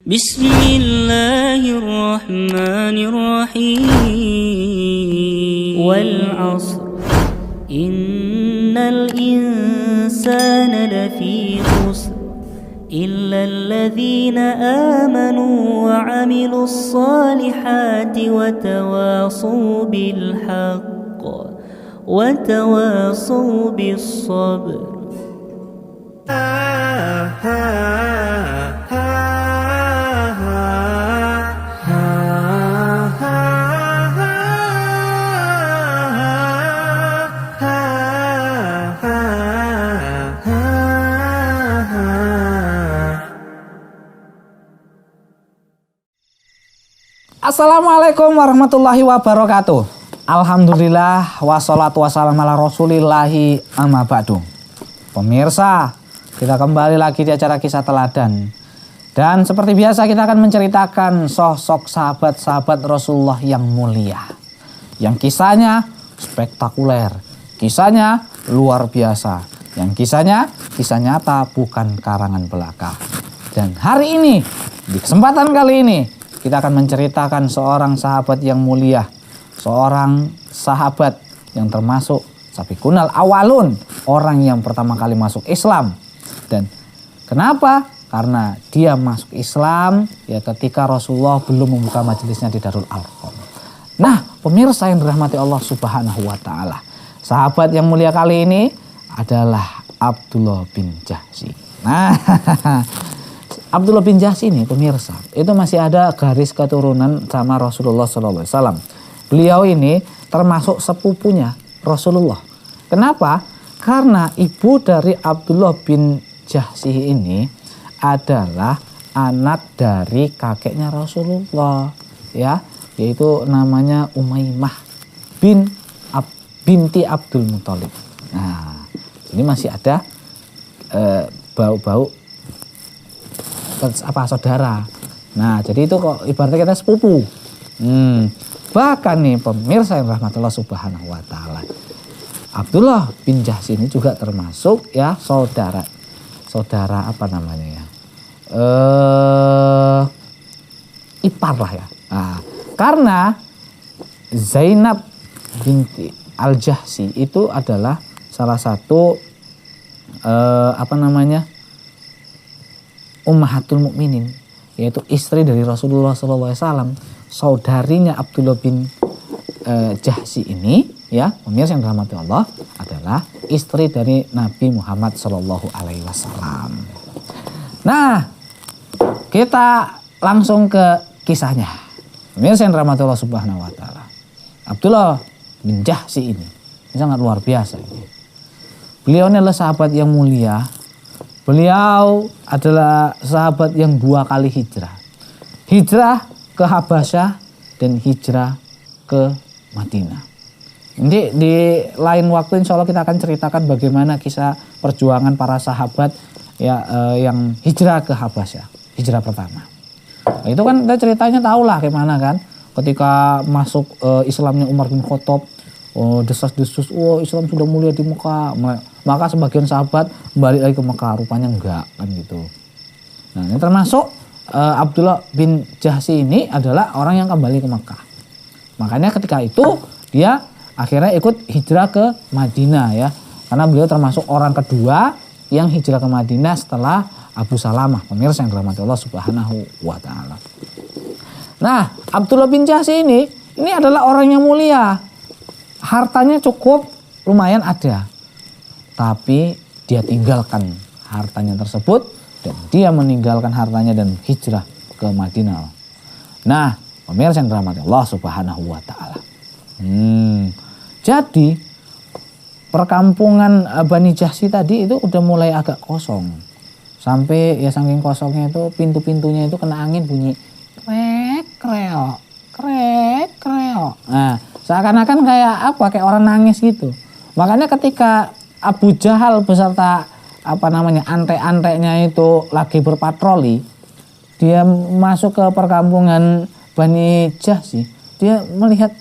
Bismillahirrahmanirrahim. Wal 'ashr. Innal insana lafi khusr illa alladhina amanu wa 'amilus salihati wa tawasaw bil haqq wa tawasaw bis sabr. Assalamualaikum warahmatullahi wabarakatuh. Alhamdulillah wassalatu wassalamu ala rasulillahi amma ba'du. Pemirsa, kita kembali lagi di acara Kisah Teladan. Dan seperti biasa kita akan menceritakan sosok sahabat-sahabat Rasulullah yang mulia, yang kisahnya spektakuler, kisahnya luar biasa, yang kisah nyata bukan karangan belaka. Dan hari ini, di kesempatan kali ini, kita akan menceritakan seorang sahabat yang mulia, seorang sahabat yang termasuk sabiqunal awalun, orang yang pertama kali masuk Islam. Dan kenapa? Karena dia masuk Islam ya ketika Rasulullah belum membuka majelisnya di Darul Arqam. Nah, pemirsa yang dirahmati Allah Subhanahu wa taala, sahabat yang mulia kali ini adalah Abdullah bin Jahsy. Nah, Abdullah bin Jahsy ini pemirsa, itu masih ada garis keturunan sama Rasulullah SAW. Beliau ini termasuk sepupunya Rasulullah. Kenapa? Karena ibu dari Abdullah bin Jahsy ini adalah anak dari kakeknya Rasulullah, ya, yaitu namanya Umaymah binti Abdul Muthalib. Nah, ini masih ada bau-bau saudara. Nah, jadi itu kok ibaratnya kita sepupu. Bahkan nih pemirsa yang rahmatullah subhanahu wa ta'ala, Abdullah bin Jahsy ini juga termasuk ya saudara apa namanya ya, ipar lah ya. Nah, karena Zainab binti Al-Jahsy itu adalah salah satu Ummahatul Mukminin, yaitu istri dari Rasulullah SAW. Saudarinya Abdullah bin Jahsy ini, ya pemirsa yang dirahmati Allah, adalah istri dari Nabi Muhammad SAW. Nah, kita langsung ke kisahnya. Pemirsa yang dirahmati Allah Subhanahu wa taala, Abdullah bin Jahsy ini sangat luar biasa ini. Beliau adalah sahabat yang mulia. Beliau adalah sahabat yang 2 kali hijrah. Hijrah ke Habasyah dan hijrah ke Madinah. Nanti di lain waktu insya Allah kita akan ceritakan bagaimana kisah perjuangan para sahabat ya, yang hijrah ke Habasyah. Hijrah pertama. Nah, itu kan kita ceritanya tahulah gimana kan. Ketika masuk Islamnya Umar bin Khattab, desas-desus, Islam sudah mulia di Mekah. Maka sebagian sahabat balik lagi ke Mekah, rupanya enggak kan gitu. Nah, ini termasuk Abdullah bin Jahsy ini adalah orang yang kembali ke Mekah. Makanya ketika itu dia akhirnya ikut hijrah ke Madinah ya. Karena beliau termasuk orang kedua yang hijrah ke Madinah setelah Abu Salamah, pemirsa yang dirahmati Allah Subhanahu wa taala. Nah, Abdullah bin Jahsy ini adalah orang yang mulia. Hartanya cukup lumayan ada. Tapi dia tinggalkan hartanya tersebut dan dia meninggalkan hartanya dan hijrah ke Madinah. Nah, pemirsa yang dirahmati Allah Subhanahu wa taala. Jadi perkampungan Bani Jahsy tadi itu udah mulai agak kosong. Sampai ya saking kosongnya itu pintu-pintunya itu kena angin bunyi krek kreo. Nah, seakan-akan kayak orang nangis gitu. Makanya ketika Abu Jahal beserta ante-antenya itu lagi berpatroli, dia masuk ke perkampungan Bani Jahsy, dia melihat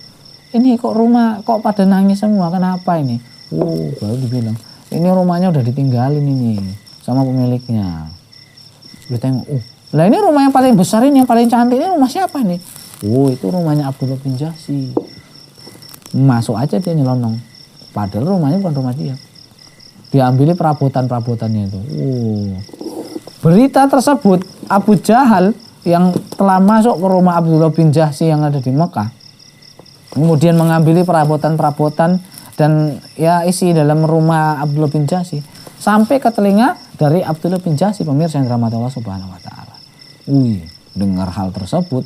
ini kok rumah kok pada nangis semua, kenapa ini? Baru dibilang, ini rumahnya udah ditinggalin ini sama pemiliknya. Dia tengok, Lah ini rumah yang paling besar ini, yang paling cantik ini rumah siapa nih? Oh, itu rumahnya Abdullah bin Jahsy. Masuk aja dia nyelonong. Padahal rumahnya bukan rumah dia. Diambili perabotan-perabotannya itu. Oh. Berita tersebut, Abu Jahal yang telah masuk ke rumah Abdullah bin Jahsy yang ada di Mekah, kemudian mengambil perabotan-perabotan dan ya isi dalam rumah Abdullah bin Jahsy, sampai ke telinga dari Abdullah bin Jahsy, pemirsa yang dirahmati Allah Subhanahu wa taala. Dengar hal tersebut,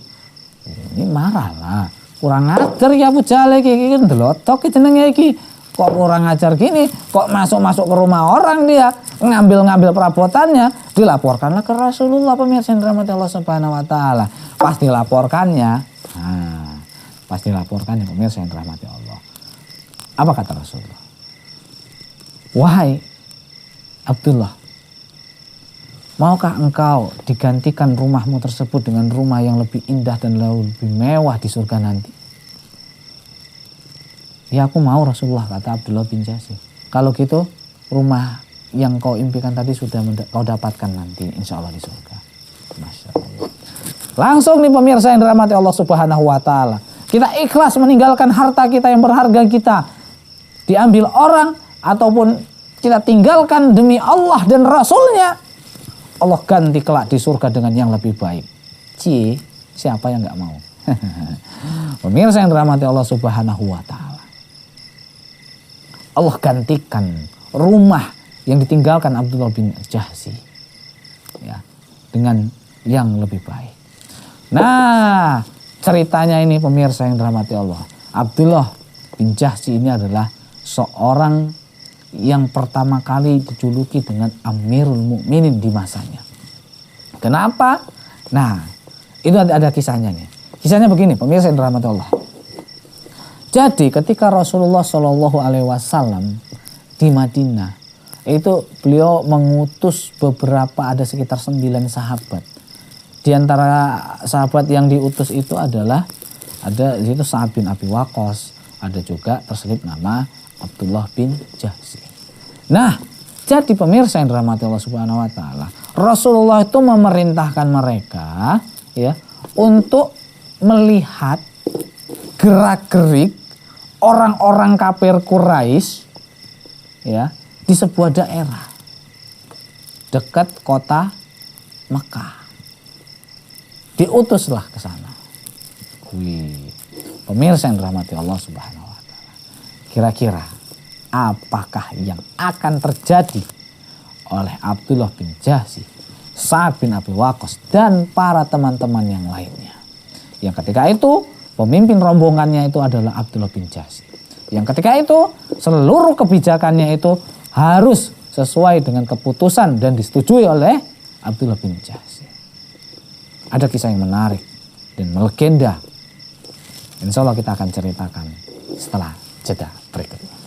ini marah lah. Kurang ajar ya Abu Jahal iki ndelotok jenenge iki. Kok kurang ajar gini, kok masuk-masuk ke rumah orang dia, ngambil-ngambil perabotannya, dilaporkanlah ke Rasulullah, pemirsa yang dirahmati Allah Subhanahu wa taala. Pas dilaporkannya, pemirsa yang dirahmati Allah. Apa kata Rasulullah? Wahai Abdullah, maukah engkau digantikan rumahmu tersebut dengan rumah yang lebih indah dan lebih mewah di surga nanti? Ya aku mau Rasulullah, kata Abdullah bin Jahsy. Kalau gitu rumah yang kau impikan tadi sudah kau dapatkan nanti insya Allah di surga. Masya Allah. Langsung nih pemirsa yang dirahmati Allah Subhanahu wa taala, kita ikhlas meninggalkan harta kita yang berharga kita, diambil orang ataupun kita tinggalkan demi Allah dan Rasulnya, Allah ganti kelak di surga dengan yang lebih baik. Siapa yang gak mau? Pemirsa yang dirahmati Allah Subhanahu wa taala, Allah gantikan rumah yang ditinggalkan Abdullah bin Jahsy ya dengan yang lebih baik. Nah, ceritanya ini pemirsa yang dirahmati Allah, Abdullah bin Jahsy ini adalah seorang yang pertama kali dijuluki dengan Amirul Mukminin di masanya. Kenapa? Nah, itu ada kisahnya nih. Kisahnya begini, pemirsa yang dirahmati Allah. Jadi ketika Rasulullah Shallallahu Alaihi Wasallam di Madinah, itu beliau mengutus beberapa, ada sekitar 9 sahabat. Di antara sahabat yang diutus itu adalah ada di situ Sa'ad bin Abi Waqqas, ada juga terselip nama Abdullah bin Jahsy. Nah, jadi pemirsa yang dirahmati Allah Subhanahu wa taala, Rasulullah itu memerintahkan mereka ya untuk melihat gerak-gerik orang-orang kafir Quraisy ya di sebuah daerah dekat kota Mekah. Diutuslah ke sana. Pemirsa yang dirahmati Allah Subhanahu wa taala, kira-kira apakah yang akan terjadi oleh Abdullah bin Jahsy, Sa'ad bin Abi Waqqas dan para teman-teman yang lainnya? Yang ketika itu pemimpin rombongannya itu adalah Abdullah bin Jahsy. Yang ketika itu seluruh kebijakannya itu harus sesuai dengan keputusan dan disetujui oleh Abdullah bin Jahsy. Ada kisah yang menarik dan melegenda. Insya Allah kita akan ceritakan setelah jeda berikut ini.